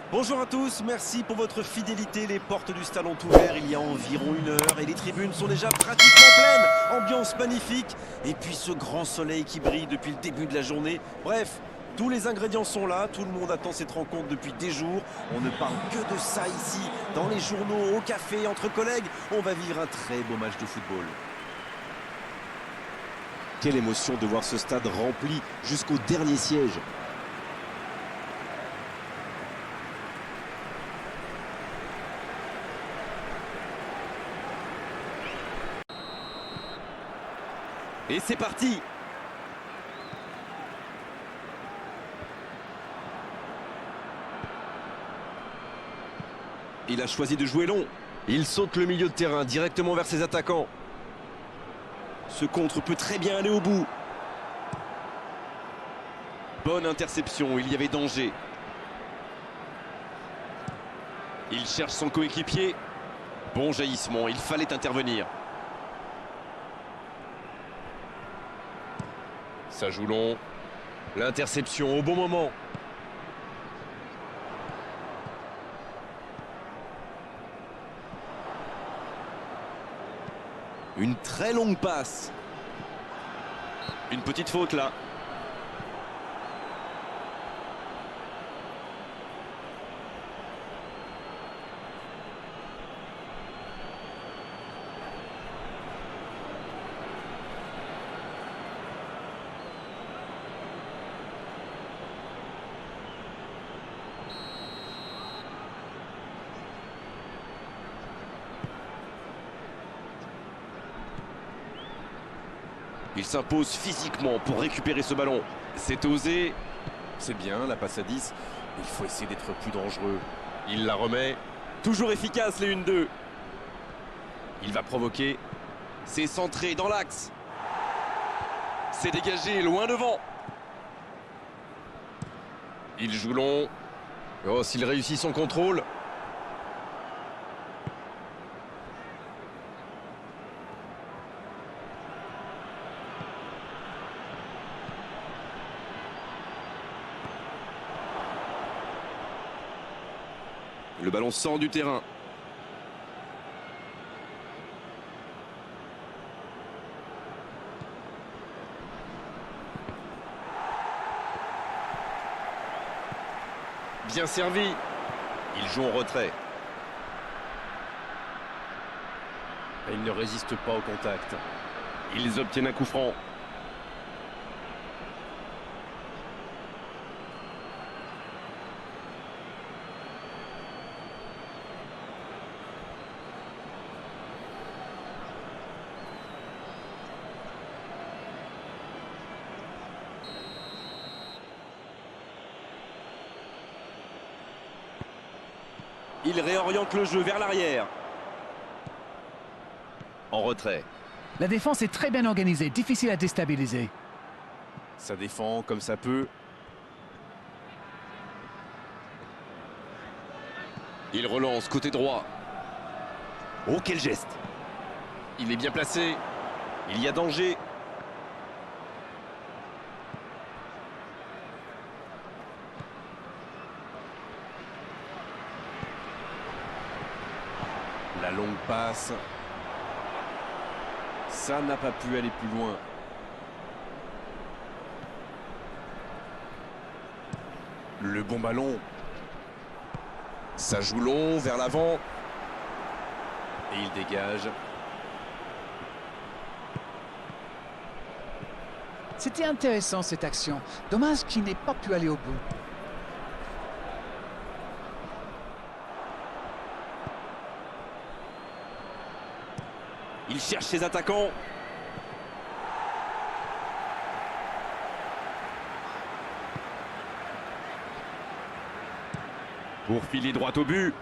Bonjour à tous, merci pour votre fidélité. Les portes du stade ont ouvert il y a environ 1 heure et les tribunes sont déjà pratiquement pleines. Ambiance magnifique et puis ce grand soleil qui brille depuis le début de la journée. Bref, tous les ingrédients sont là, tout le monde attend cette rencontre depuis des jours. On ne parle que de ça ici, dans les journaux, au café, entre collègues. On va vivre un très beau match de football. Quelle émotion de voir ce stade rempli jusqu'au dernier siège. Et c'est parti! Il a choisi de jouer long. Il saute le milieu de terrain directement vers ses attaquants. Ce contre peut très bien aller au bout. Bonne interception, il y avait danger. Il cherche son coéquipier. Bon jaillissement, il fallait intervenir. Ça joue long. L'interception au bon moment. Une très longue passe. Une petite faute là. Il s'impose physiquement pour récupérer ce ballon. C'est osé. C'est bien, la passe à 10. Il faut essayer d'être plus dangereux. Il la remet. Toujours efficace, les 1-2. Il va provoquer. C'est centré dans l'axe. C'est dégagé, loin devant. Il joue long. Oh, s'il réussit son contrôle. Le ballon sort du terrain. Bien servi. Il joue en retrait. Et il ne résiste pas au contact. Ils obtiennent un coup franc. Il réoriente le jeu vers l'arrière. En retrait. La défense est très bien organisée, difficile à déstabiliser. Ça défend comme ça peut. Il relance côté droit. Oh, quel geste! Il est bien placé. Il y a danger. La longue passe. Ça n'a pas pu aller plus loin. Le bon ballon. Ça joue long vers l'avant. Et il dégage. C'était intéressant cette action. Dommage qu'il n'ait pas pu aller au bout. Il cherche ses attaquants. Pour filer droit au but.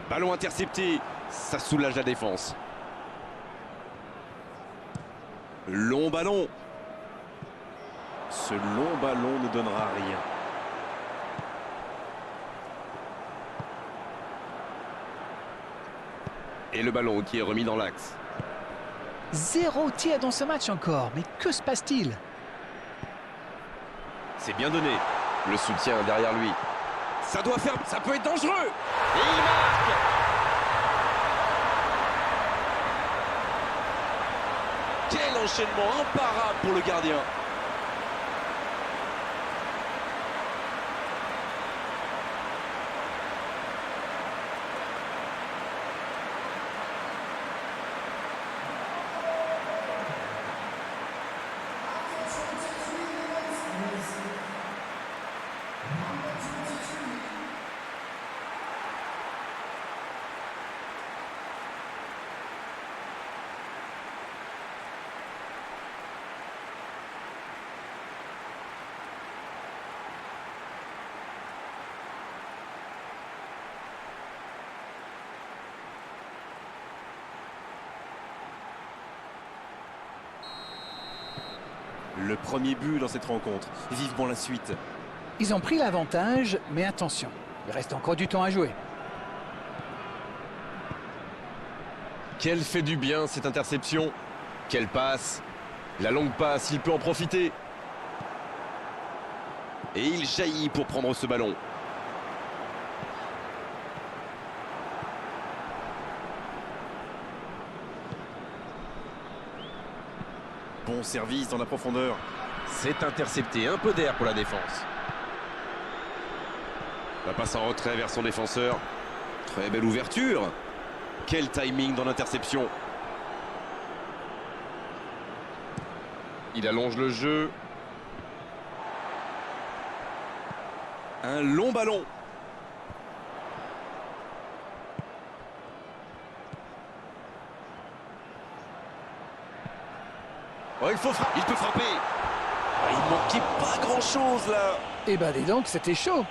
Ballon intercepté. Ça soulage la défense. Long ballon. Ce long ballon ne donnera rien. Et le ballon qui est remis dans l'axe. 0 tir dans ce match encore, mais que se passe-t-il? C'est bien donné. Le soutien derrière lui. Ça doit faire... Ça peut être dangereux. Et il marque. Quel enchaînement imparable pour le gardien. Le premier but dans cette rencontre. Vivement la suite. Ils ont pris l'avantage, mais attention, il reste encore du temps à jouer. Quelle fait du bien cette interception. Quelle passe. La longue passe, il peut en profiter. Et il jaillit pour prendre ce ballon. Bon service dans la profondeur. C'est intercepté, un peu d'air pour la défense. La passe en retrait vers son défenseur. Très belle ouverture. Quel timing dans l'interception. Il allonge le jeu. Un long ballon. Oh, il peut frapper. Oh, il manquait pas grand-chose là. Eh ben dis donc, c'était chaud.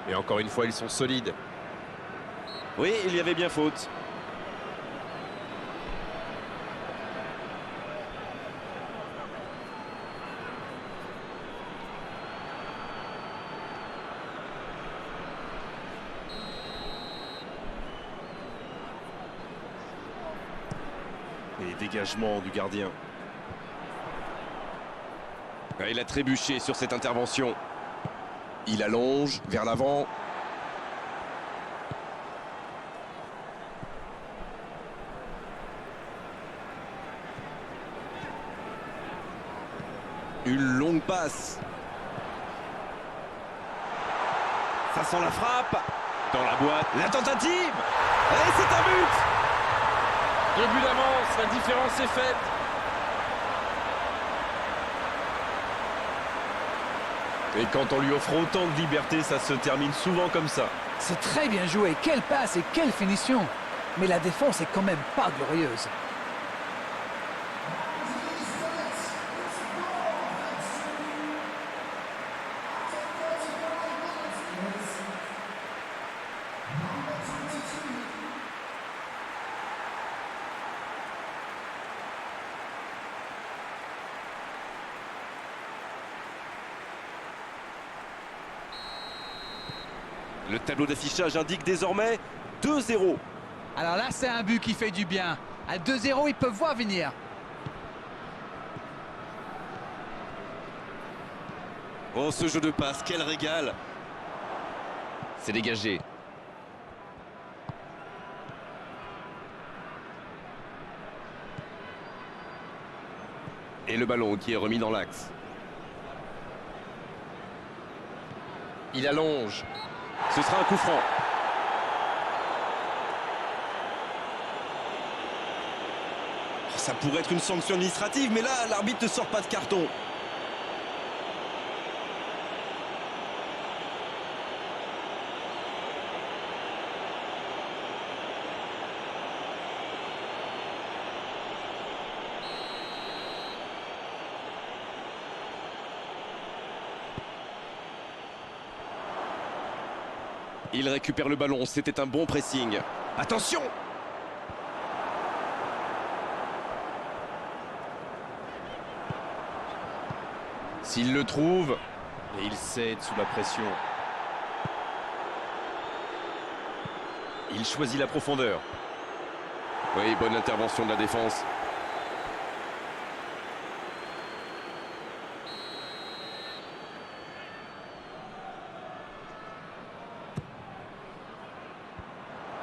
Et encore une fois, ils sont solides. Oui, il y avait bien faute. Et dégagement du gardien. Ah, il a trébuché sur cette intervention. Il allonge vers l'avant. Une longue passe. Ça sent la frappe. Dans la boîte. La tentative. Et c'est un but. 2 buts d'avance. La différence est faite. Et quand on lui offre autant de liberté, ça se termine souvent comme ça. C'est très bien joué, quelle passe et quelle finition. Mais la défense est quand même pas glorieuse. Le tableau d'affichage indique désormais 2-0. Alors là, c'est un but qui fait du bien. À 2-0, ils peuvent voir venir. Oh, ce jeu de passe, quel régal. C'est dégagé. Et le ballon qui est remis dans l'axe. Il allonge. Ce sera un coup franc. Ça pourrait être une sanction administrative, mais là, l'arbitre ne sort pas de carton. Il récupère le ballon, c'était un bon pressing. Attention! S'il le trouve, Et il cède sous la pression. Il choisit la profondeur. oui, bonne intervention de la défense.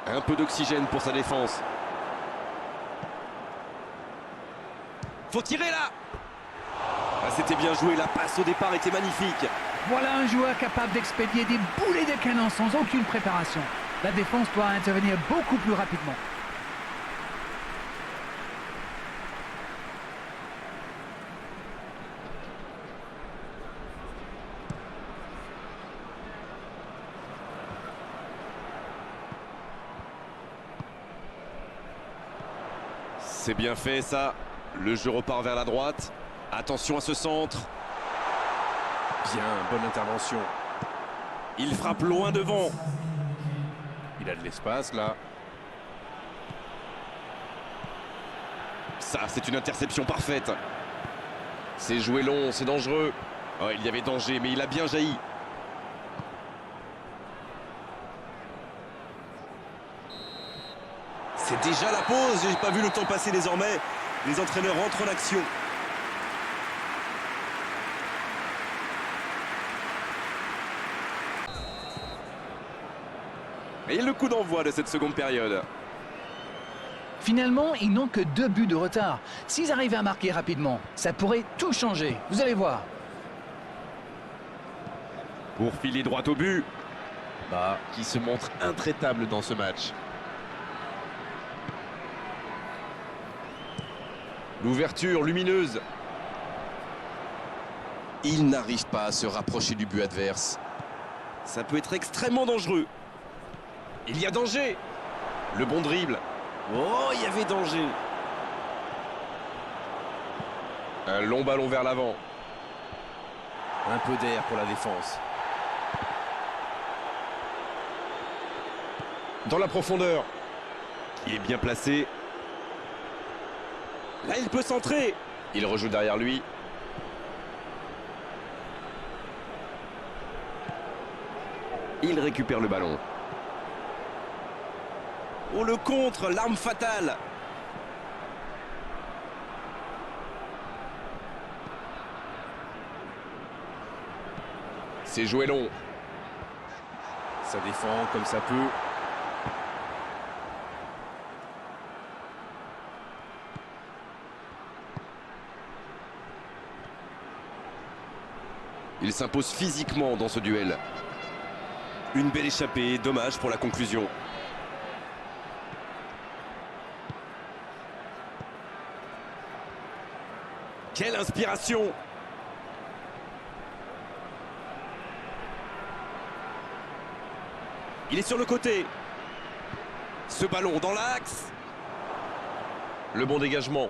Un peu d'oxygène pour sa défense. Faut tirer là. Ah, c'était bien joué, la passe au départ était magnifique. Voilà un joueur capable d'expédier des boulets de canon sans aucune préparation. La défense doit intervenir beaucoup plus rapidement. C'est bien fait ça. Le jeu repart vers la droite. Attention à ce centre. Bien, bonne intervention. Il frappe loin devant. Il a de l'espace là. Ça, c'est une interception parfaite. C'est joué long, c'est dangereux. Oh, il y avait danger, mais il a bien jailli. C'est déjà la pause, j'ai pas vu le temps passer désormais. Les entraîneurs rentrent en action. Et le coup d'envoi de cette seconde période. Finalement, ils n'ont que 2 buts de retard. S'ils arrivaient à marquer rapidement, ça pourrait tout changer. Vous allez voir. Pour filer droit au but. Qui se montre intraitable dans ce match. L'ouverture lumineuse. Il n'arrive pas à se rapprocher du but adverse. Ça peut être extrêmement dangereux. Il y a danger. Le bon dribble. Oh, il y avait danger. Un long ballon vers l'avant. Un peu d'air pour la défense. Dans la profondeur. Il est bien placé. Là, il peut centrer. Il rejoue derrière lui. Il récupère le ballon. Oh, le contre, l'arme fatale. C'est joué long. Ça défend comme ça peut. Il s'impose physiquement dans ce duel. Une belle échappée, dommage pour la conclusion. Quelle inspiration! Il est sur le côté. Ce ballon dans l'axe. Le bon dégagement.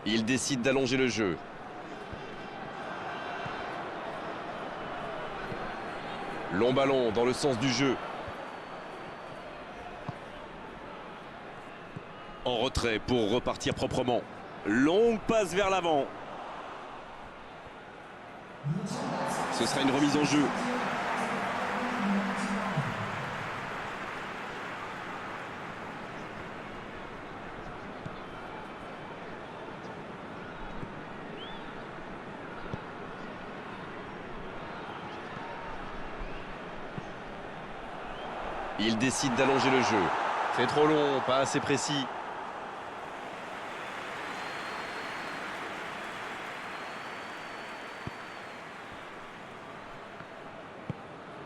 Il décide d'allonger le jeu. Long ballon dans le sens du jeu. En retrait pour repartir proprement. Longue passe vers l'avant. Ce sera une remise en jeu. Il décide d'allonger le jeu. C'est trop long, pas assez précis.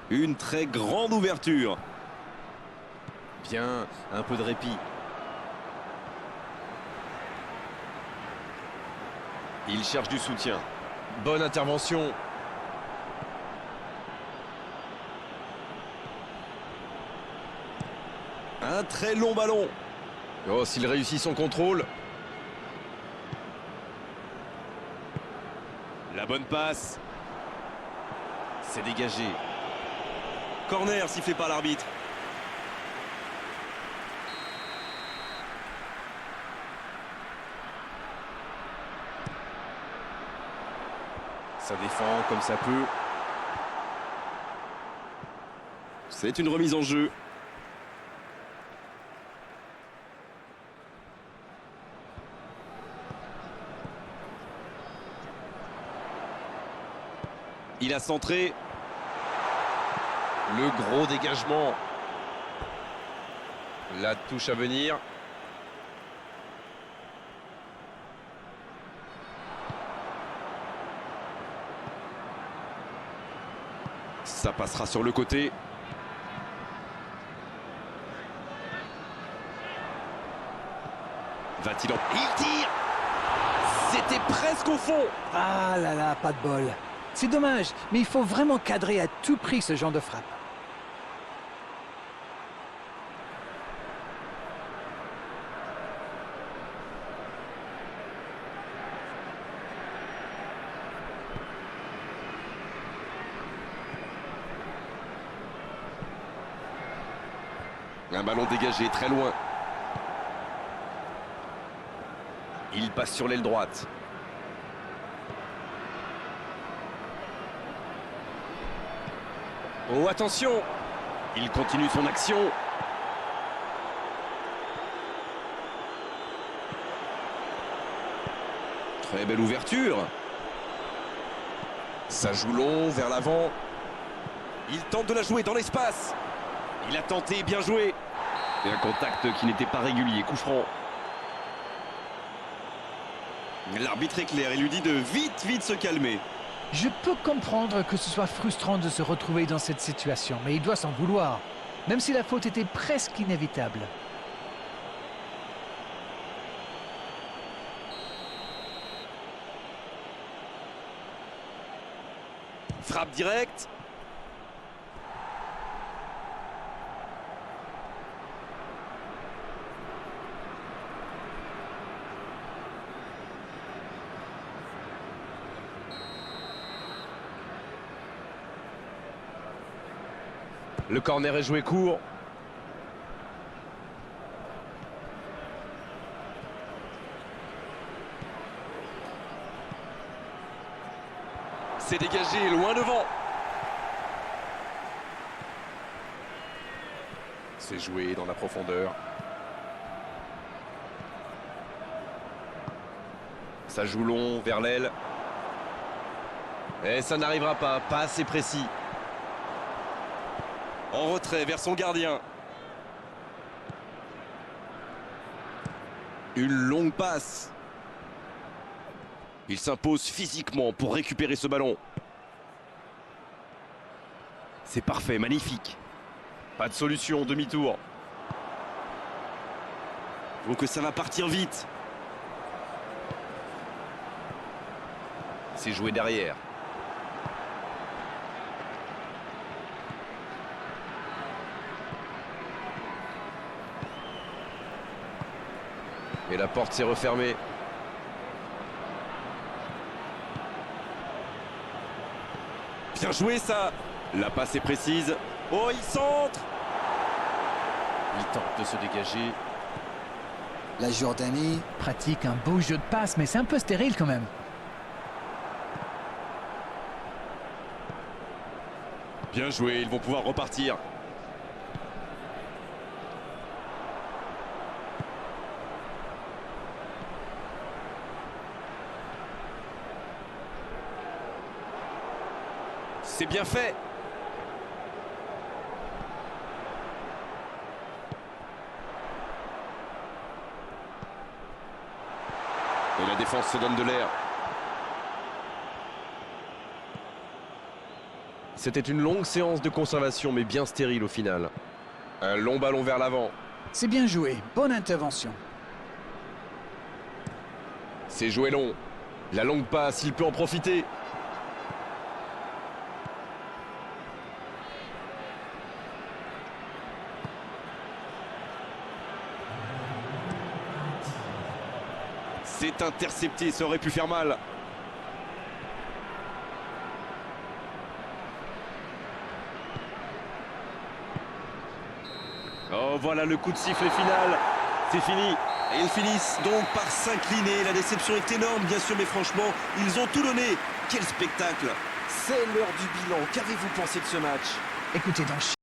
Une très grande ouverture. Bien, un peu de répit. Il cherche du soutien. Bonne intervention. Un très long ballon. Oh, s'il réussit son contrôle. La bonne passe. C'est dégagé. Corner sifflé par l'arbitre. Ça défend comme ça peut. C'est une remise en jeu. Il a centré. Le gros dégagement. La touche à venir. Ça passera sur le côté. Va-t-il en... Il tire. C'était presque au fond. Ah là là, pas de bol. C'est dommage, mais il faut vraiment cadrer à tout prix ce genre de frappe. Un ballon dégagé très loin. Il passe sur l'aile droite. Oh, attention! Il continue son action. Très belle ouverture. Ça joue long vers l'avant. Il tente de la jouer dans l'espace. Il a tenté, bien joué. Et un contact qui n'était pas régulier, coup franc. L'arbitre est clair, il lui dit de vite se calmer. Je peux comprendre que ce soit frustrant de se retrouver dans cette situation, mais il doit s'en vouloir, même si la faute était presque inévitable. Frappe directe. Le corner est joué court. C'est dégagé loin devant. C'est joué dans la profondeur. Ça joue long vers l'aile. Et ça n'arrivera pas assez précis. En retrait vers son gardien. Une longue passe. Il s'impose physiquement pour récupérer ce ballon. C'est parfait, magnifique. Pas de solution, demi-tour. Donc ça va partir vite. C'est joué derrière. Et la porte s'est refermée. Bien joué ça. La passe est précise. Oh, il centre. Il tente de se dégager. La Jordanie. Pratique un beau jeu de passe, mais c'est un peu stérile quand même. Bien joué, ils vont pouvoir repartir. C'est bien fait. Et la défense se donne de l'air. C'était une longue séance de conservation, mais bien stérile au final. Un long ballon vers l'avant. C'est bien joué, bonne intervention. C'est joué long. La longue passe, il peut en profiter. C'est intercepté, ça aurait pu faire mal. Oh, voilà le coup de sifflet final. C'est fini. Et ils finissent donc par s'incliner. La déception est énorme, bien sûr, mais franchement, ils ont tout donné. Quel spectacle! C'est l'heure du bilan. Qu'avez-vous pensé de ce match? Écoutez, dans